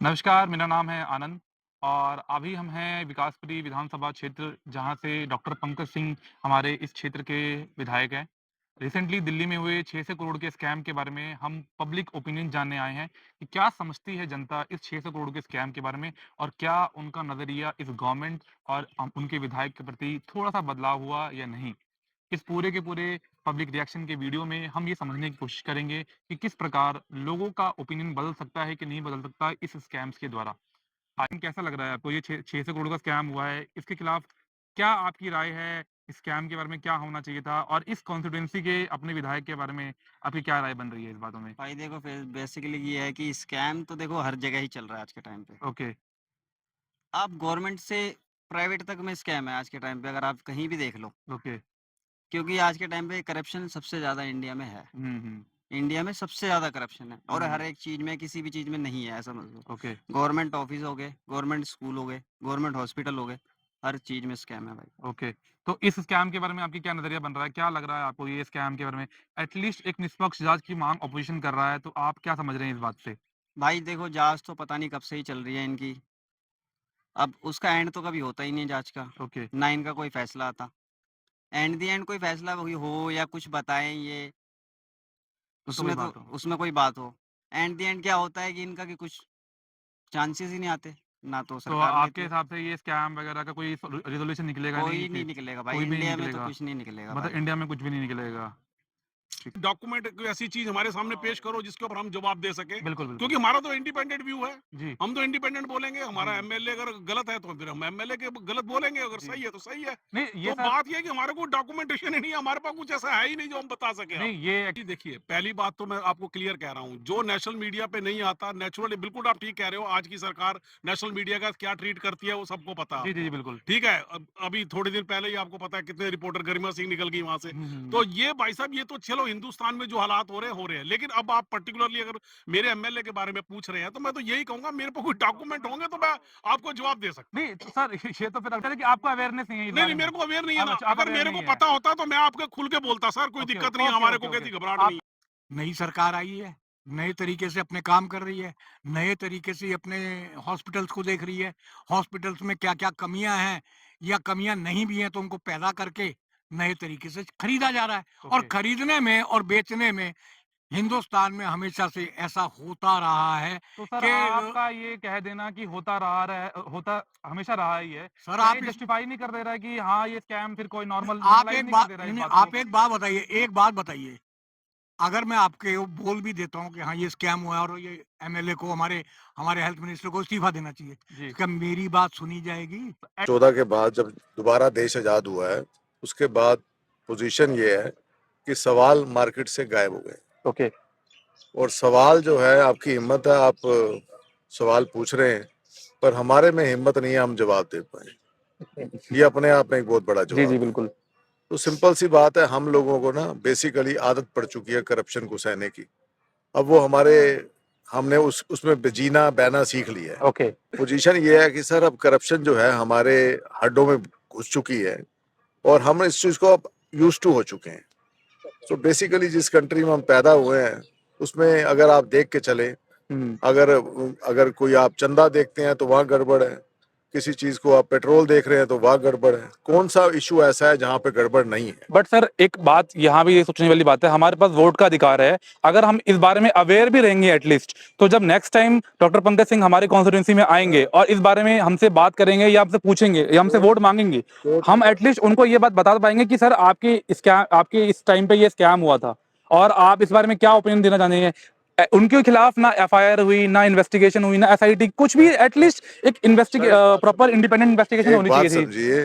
नमस्कार, मेरा नाम है आनंद और अभी हम हैं विकासपुरी विधानसभा क्षेत्र जहाँ से डॉक्टर पंकज सिंह हमारे इस क्षेत्र के विधायक हैं। रिसेंटली दिल्ली में हुए 600 करोड़ के स्कैम के बारे में हम पब्लिक ओपिनियन जानने आए हैं कि क्या समझती है जनता इस 600 करोड़ के स्कैम के बारे में और क्या उनका नज़रिया इस गवर्नमेंट और उनके विधायक के प्रति थोड़ा-सा बदलाव हुआ या नहीं? इस पूरे के पूरे पब्लिक रिएक्शन के वीडियो में हम ये समझने की कोशिश करेंगे कि किस प्रकार लोगों का ओपिनियन बदल सकता है कि नहीं बदल सकता इस स्कैम्स के द्वारा। आई कैसा लग रहा है आपको ये 600 करोड़ का स्कैम हुआ है, इसके खिलाफ क्या आपकी राय है? इस स्कैम के बारे में क्या होना चाहिए था? और इस कॉन्स्टिट्यूएंसी के अपने विधायक के बारे में आपकी क्या राय बन रही है इस बातों में? भाई देखो फिर बेसिकली ये है कि स्कैम तो देखो हर जगह ही चल रहा है आज के टाइम पे। ओके, आप गवर्नमेंट से प्राइवेट तक में स्कैम है आज के टाइम पे अगर आप कहीं भी देख लो। ओके। क्योंकि आज के टाइम पे करप्शन सबसे ज़्यादा इंडिया में है। हुँ, हुँ। इंडिया में सबसे ज़्यादा करप्शन है और हर हुँ, एक चीज़ में किसी भी चीज़ में नहीं है ऐसा समझ लो। ओके। गवर्नमेंट ऑफिस हो गए, गवर्नमेंट स्कूल हो गए, गवर्नमेंट हॉस्पिटल हो गए, हर चीज़ में स्कैम है भाई। ओके। तो इस स्कैम के बारे में आपकी क्या नज़रिया बन रहा है? क्या लग रहा है आपको ये स्कैम के बारे में? एटलीस्ट एक निष्पक्ष जाँच की माँग ऑपोज़िशन कर रहा है, तो आप क्या समझ रहे हैं इस बात से? भाई देखो जाँच तो पता नहीं कब से ही चल रही है इनकी। अब उसका एंड तो कभी होता ही नहीं है जाँच का, ओके, ना इनका कोई फैसला आता। एट द एंड कोई फैसला हो या कुछ बताएँ ये तो कोई उसमें तो बात हो। उसमें कोई बात हो। एट द एंड क्या होता है कि इनका कि कुछ चांसेस ही नहीं आते, ना तो तो सरकार आपके लेती है। हिसाब से ये स्कैम वगैरह का कोई रिज़ॉल्यूशन निकलेगा नहीं कोई कि नहीं निकलेगा भाई, कोई भी नहीं इंडिया में तो निकलेगा? कुछ नहीं निकलेगा मतलब भाई। इंडिया में कुछ भी नहीं निकलेगा। ठीक। डॉक्यूमेंट कोई ऐसी चीज हमारे सामने पेश करो जिसके ऊपर हम जवाब दे सके बिल्कुल, बिल्कुल। क्योंकि हमारा तो इंडिपेंडेंट व्यू है। जी। हम तो इंडिपेंडेंट बोलेंगे, जी, हमारा जी। एमएलए अगर गलत है तो फिर हम एमएलए के गलत बोलेंगे, अगर जी। सही है तो सही है। नहीं, ये तो सर बात ये है कि हमारे को डॉक्यूमेंटेशन ही नहीं है, हमारे पास कुछ ऐसा है ही नहीं जो हम बता सके नहीं, आपको। ये जी देखिए, पहली बात तो मैं आपको क्लियर कह रहा हूँ, जो नेशनल मीडिया पे नहीं आता नेचुरली, बिल्कुल आप ठीक कह रहे हो, आज की सरकार नेशनल मीडिया का क्या ट्रीट करती है वो सबको पता है जी, जी, जी, आपको। बिल्कुल। ठीक है, अभी थोड़े दिन पहले ही आपको पता है कितने रिपोर्टर गरिमा सिंह निकल गई वहां से। हुँ, हुँ, तो हुँ। ये भाई साहब, ये तो चलो हिंदुस्तान में जो हालात हो रहे हैं, लेकिन अब आप पर्टिकुलरली अगर मेरे एमएलए के बारे में पूछ रहे हैं तो मैं तो यही कहूंगा, मेरे पे कोई डॉक्यूमेंट होंगे तो मैं आपको जवाब दे सकता हूँ। नहीं, तो सर ये तो फिर लगता है कि आपको अवेयरनेस नहीं है इस नहीं बारे नहीं, में। मेरे को अवेयर नहीं है अब ना, अच्छा, आप अगर अवेयर मेरे नहीं को है। पता होता तो मैं आपके खुल के बोलता, सर कोई ओके, दिक्कत नहीं है, ओके, हमारे ओके, को ओके। कैसी घबराहट आप नहीं नई सरकार आई है, नए तरीके से अपने काम कर रही है, नए तरीके से अपने हॉस्पिटल्स को देख रही है। हॉस्पिटल्स में क्या-क्या कमियाँ हैं या कमियाँ नहीं भी हैं तो उनको पैदा करके नए तरीके से खरीदा जा रहा है और ओके। खरीदने में और बेचने में हिंदुस्तान में हमेशा से ऐसा होता रहा है तो सर कि आपका ये कह देना कि होता हमेशा रहा ही है, सर क्या ये आप इस जस्टिफाई नहीं कर दे रहा है कि हाँ, ये स्कैम फिर कोई आप नॉर्मलाइज़ एक नहीं कर बात दे रहा है नहीं, इस नहीं बात को? आप एक बात बताइए अगर मैं आपके वो बोल भी देता हूँ कि हाँ, ये स्कैम हुआ है और ये एमएलए को हमारे हमारे हेल्थ मिनिस्टर को इस्तीफ़ा देना चाहिए। जी। क्या मेरी बात सुनी जाएगी? 14 के बाद जब दोबारा देश आज़ाद हुआ है, उसके बाद पोजीशन ये है कि सवाल मार्केट से गायब हो गए ओके। और सवाल जो है, आपकी हिम्मत है, आप सवाल पूछ रहे हैं, पर हमारे में हिम्मत नहीं है हम जवाब दे पाएँ। ये अपने आप में एक बहुत बड़ा जी, जी, जवाब है। बिल्कुल। तो सिंपल सी बात है, हम लोगों को ना बेसिकली आदत पड़ चुकी है करप्शन को सहने की। अब वो हमने उसमें जीना बहना सीख लिया है। ओके। पोजीशन ये है कि सर अब करप्शन जो है हमारे हड्डों में घुस चुकी है और हम इस चीज को अब यूज टू हो चुके हैं। सो बेसिकली जिस कंट्री में हम पैदा हुए हैं उसमें अगर आप देख के चले, हुँ। अगर अगर कोई आप चंदा देखते हैं तो वहाँ गड़बड़ है, किसी चीज को आप पेट्रोल देख रहे हैं तो वहाँ गड़बड़ है। कौन सा इशू ऐसा है जहाँ पे गड़बड़ नहीं है? बट सर एक बात यहाँ भी ये सोचने वाली बात है, हमारे पास वोट का अधिकार है। अगर हम इस बारे में अवेयर भी रहेंगे एटलीस्ट, तो जब next time doctor Pankaj Singh हमारी कॉन्स्टिट्यूएंसी में आएँगे और इस बारे में हमसे बात करेंगे या हमसे पूछेंगे या हमसे वोट माँगेंगे, हम एटलीस्ट उनको ये बात बता पाएँगे कि सर आपके इस टाइम पे ये स्कैम हुआ था और आप इस बारे में क्या ओपिनियन देना चाहेंगे? उनके खिलाफ ना एफआईआर हुई, ना इन्वेस्टिगेशन हुई, ना एसआईटी कुछ भी एटलीस्ट एक प्रॉपर इंडिपेंडेंट इन्वेस्टिगेशन एक होनी बात चाहिए थी। समझिए,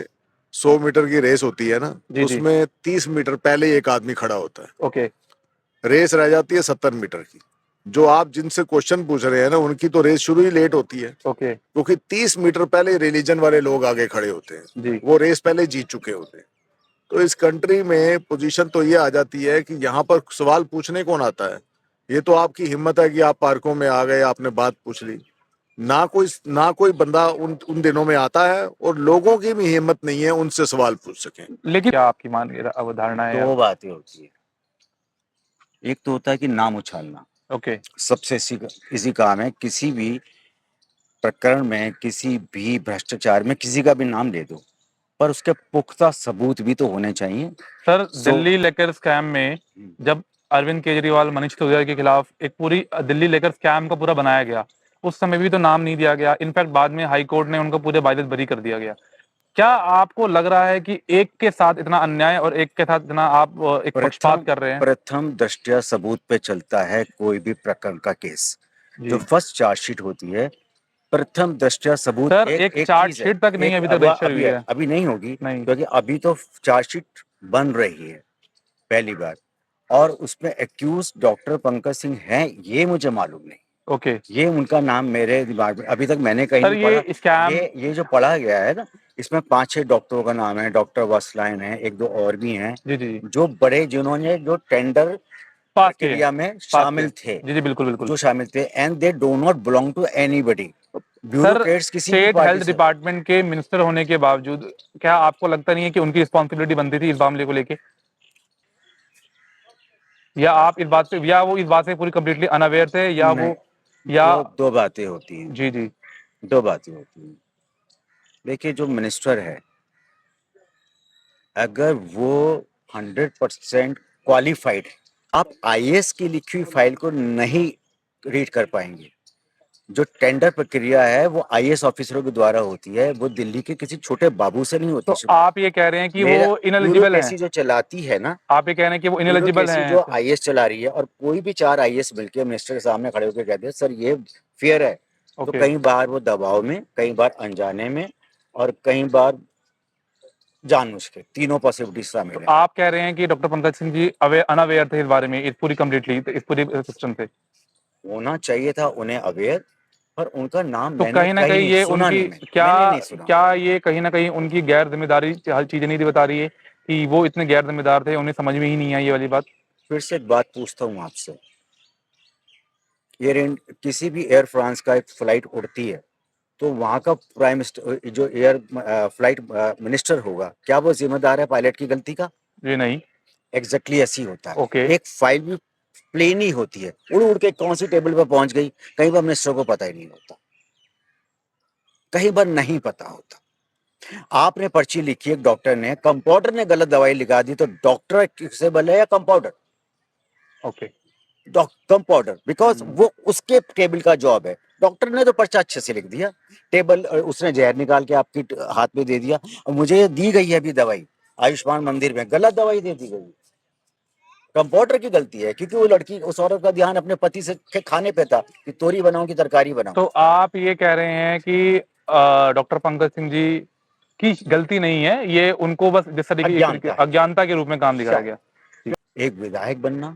100 मीटर की रेस होती है ना, जी, जी। उसमें 30 मीटर पहले ही एक आदमी खड़ा होता है। ओके, रेस रह जाती है 70 मीटर की। जो आप जिनसे क्वेश्चन पूछ रहे हैं ना, उनकी तो रेस शुरू ही लेट होती है, ओके। क्योंकि 30 मीटर पहले रिलीजन वाले लोग आगे खड़े होते हैं। जी। वो रेस पहले जीत चुके होते हैं। तो इस कंट्री में पोजीशन तो ये आ जाती है कि यहाँ पर सवाल पूछने कौन आता है? ये तो आपकी हिम्मत है कि आप पार्कों में आ गए, आपने बात पूछ ली। ना कोई बंदा उन उन दिनों में आता है और लोगों की भी हिम्मत नहीं है उनसे सवाल पूछ सकें। लेकिन क्या आपकी अवधारणा है? 2 बातें होती है। एक तो होता है कि नाम उछालना, ओके। सबसे ईज़ी काम है किसी भी प्रकरण में किसी भी भ्रष्टाचार में किसी का भी नाम ले दो, पर उसके पुख्ता सबूत भी तो होने चाहिए। सर सो दिल्ली लेकर स्कैम में जब अरविंद केजरीवाल, मनीष सिसोदिया के खिलाफ एक पूरी दिल्ली लेकर स्कैम का पूरा बनाया गया, उस समय भी तो नाम नहीं दिया गया। इनफैक्ट बाद में हाई कोर्ट ने उनको पूरे बाइज्जत बरी कर दिया गया। क्या आपको लग रहा है कि एक के साथ इतना अन्याय और एक के साथ इतना आप एक पक्षपात कर रहे हैं? प्रथम दृष्टया सबूत पे चलता है कोई भी प्रकरण का केस। जो जी फर्स्ट चार्जशीट होती है, प्रथम दृष्टया सबूत सर, एक एक एक चीज है। चार्जशीट तक नहीं एक अभी तक अब रजिस्टर हुई अभी है। अभी नहीं होगी, नहीं। क्योंकि अभी तो चार्जशीट बन रही है पहली बार, और उसमें एक्यूज डॉक्टर पंकज सिंह हैं, ये मुझे मालूम नहीं। ओके ये उनका नाम मेरे दिमाग में अभी तक मैंने कहीं सर, नहीं पढ़ा। ये स्कैम ये जो पढ़ा गया है ना, इसमें 5-6 डॉक्टरों का नाम है, डॉक्टर वसलाइन है, 1-2 और भी हैं, जी जी जी जो बड़े जिन्होंने जो टेंडर पास किए प्रक्रिया में पास शामिल किए। थे, जी जी बिल्कुल बिल्कुल। जो शामिल थे, and they do not belong to anybody. Sir, bureaucrats किसी भी स्टेट पार्टी हेल्थ से। डिपार्टमेंट के मिनिस्टर होने के बावजूद क्या आपको लगता नहीं है कि उनकी रिस्पॉन्सिबिलिटी बनती थी इस मामले को लेके? या आप इस बात से, या वो इस बात से पूरी कम्प्लीटली अनअवेयर थे, या नहीं, वो, या दो बातें होती हैं। जी जी 2 बातें होती हैं। देखिए, जो मिनिस्टर है, अगर वो 100% क्वालिफाइड है, आप आईएएस की लिखी हुई फाइल को नहीं रीड कर पाएंगे। जो टेंडर प्रक्रिया है वो आईएएस ऑफिसरों के द्वारा होती है, वो दिल्ली के किसी छोटे बाबू से नहीं होती। तो आप ये कह रहे हैं कि मेरा वो इनएलिजिबल हैं? ब्यूरोक्रेसी जो चलाती है ना, आप ये कह रहे हैं कि वो इनएलिजिबल ब्यूरोक्रेसी हैं? जो आईएएस चला रही है, और कोई भी 4 आईएएस मिलकर मिनिस्टर के सामने खड़े होकर कहते हैं सर ये फेयर है, तो ओके कई बार वो दबाव में, कई बार अनजाने में, और कई बार जानबूझ के, तीनों पॉसिबिलिटी शामिल तो है। आप कह रहे हैं कि डॉक्टर पंकज सिंह जी अनअवेयर थे इस बारे में, इस पूरी कम्प्लीटली इस पूरी सिस्टम से? होना चाहिए था उन्हें अवेयर, पर उनका नाम तो मैंने कहीं ना कहीं कहीं नहीं ये सुना। उनकी, नहीं, क्या मैंने नहीं सुना। क्या ये कहीं ना कहीं उनकी गैर जिम्मेदारी हर चीजें नहीं बता रही है कि वो इतने गैर जिम्मेदार थे, उन्हें समझ में ही नहीं आई ये वाली बात? फिर से एक बात पूछता हूँ आपसे, किसी भी एयर फ्रांस का एक फ्लाइट उड़ती है, तो वहाँ का प्राइम मिनिस्टर, जो एयर फ्लाइट मिनिस्टर होगा, क्या वो जिम्मेदार है पायलट की गलती का? जी नहीं। एग्जैक्टली ऐसी होता है। ओके एक फाइल भी प्लेन ही होती है, उड़ उड़ के कौन सी टेबल पर पहुंच गई, कई बार मिनिस्टर को पता ही नहीं होता, कई बार नहीं पता होता। आपने पर्ची लिखी, एक डॉक्टर ने, कंपाउंडर ने गलत दवाई लिखा दी, तो डॉक्टर किससे भले या कंपाउंडर? ओके कंपाउंडर, बिकॉज वो उसके टेबल का जॉब है। डॉक्टर ने तो पर्चा अच्छे से लिख दिया, टेबल उसने जहर निकाल के आपकी हाथ में दे दिया, और मुझे ये दी गई है अभी दवाई आयुष्मान मंदिर में, गलत दवाई दे दी गई। कंपाउंडर की गलती है, क्योंकि वो लड़की, उस औरत का ध्यान अपने पति से के खाने पे था कि तोरी बनाऊं कि तरकारी बनाऊं। तो आप ये कह रहे हैं कि डॉक्टर पंकज सिंह जी की गलती नहीं है, ये उनको बस जिस तरीके अज्ञानता है। अज्ञानता के रूप में काम दिखाया गया? एक विधायक बनना,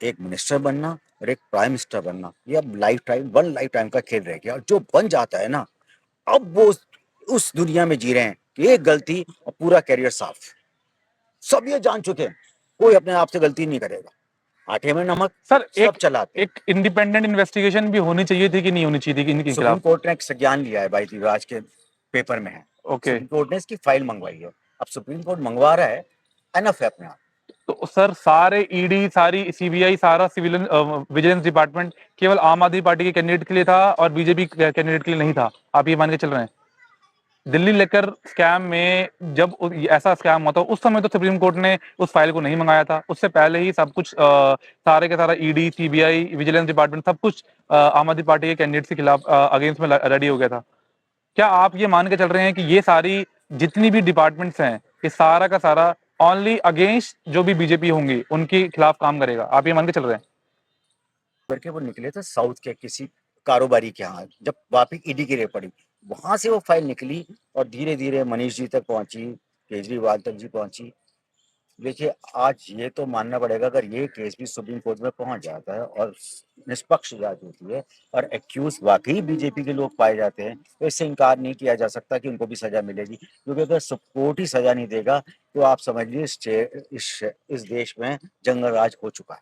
एक मिनिस्टर बनना और एक प्राइम मिनिस्टर बनना, ये अब लाइफ टाइम का खेल रह गया। और जो बन जाता है ना, अब वो उस दुनिया में जी रहे हैं कि एक गलती और पूरा करियर साफ। सब ये जान चुके हैं, कोई अपने आप से गलती नहीं करेगा। आटे में नमक सर, सब चलाते हैं। एक इंडिपेंडेंट इन्वेस्टिगेशन भी होनी चाहिए थी कि नहीं होनी चाहिए थी इनके सुप्रीम खिलाफ? कोर्ट ने एक संज्ञान लिया है भाई, आज के पेपर में है। ओके सुप्रीम कोर्ट ने इसकी फाइल मंगवाई है, अब सुप्रीम कोर्ट मंगवा रहा है, एनफ है अपने आप। तो सर, सारे ईडी, सारी सीबीआई, सारा सिविल विजिलेंस डिपार्टमेंट केवल आम आदमी पार्टी के कैंडिडेट के लिए था और बीजेपी कैंडिडेट के लिए नहीं था, आप ये मान के चल रहे हैं? दिल्ली लेकर स्कैम में जब ऐसा स्कैम हुआ था, उस समय तो सुप्रीम कोर्ट ने उस फाइल को नहीं मंगाया था, उससे पहले ही सब कुछ सारे के सारा ईडी, सीबीआई, विजिलेंस डिपार्टमेंट सब कुछ आम आदमी पार्टी के कैंडिडेट के खिलाफ अगेंस्ट में रेडी हो गया था। क्या आप ये मान के चल रहे हैं कि ये सारी जितनी भी डिपार्टमेंट्स हैं, ये सारा का सारा ओनली अगेंस्ट जो भी बीजेपी होंगी उनके खिलाफ काम करेगा? आप ये मान के चल रहे हैं? करके वो निकले थे साउथ के किसी कारोबारी के यहाँ, जब वापस ईडी की रेड पड़ी, वहां से वो फाइल निकली और धीरे धीरे मनीष जी तक पहुंची, केजरीवाल तक जी पहुंची। देखिए, आज ये तो मानना पड़ेगा, अगर ये केस भी सुप्रीम कोर्ट में पहुंच जाता है और निष्पक्ष जांच होती है और एक्यूज वाकई बीजेपी के लोग पाए जाते हैं, तो इससे इनकार नहीं किया जा सकता कि उनको भी सजा मिलेगी। क्योंकि अगर कोर्ट ही सजा नहीं देगा, तो आप समझ लीजिए इस देश में जंगल राज हो चुका है।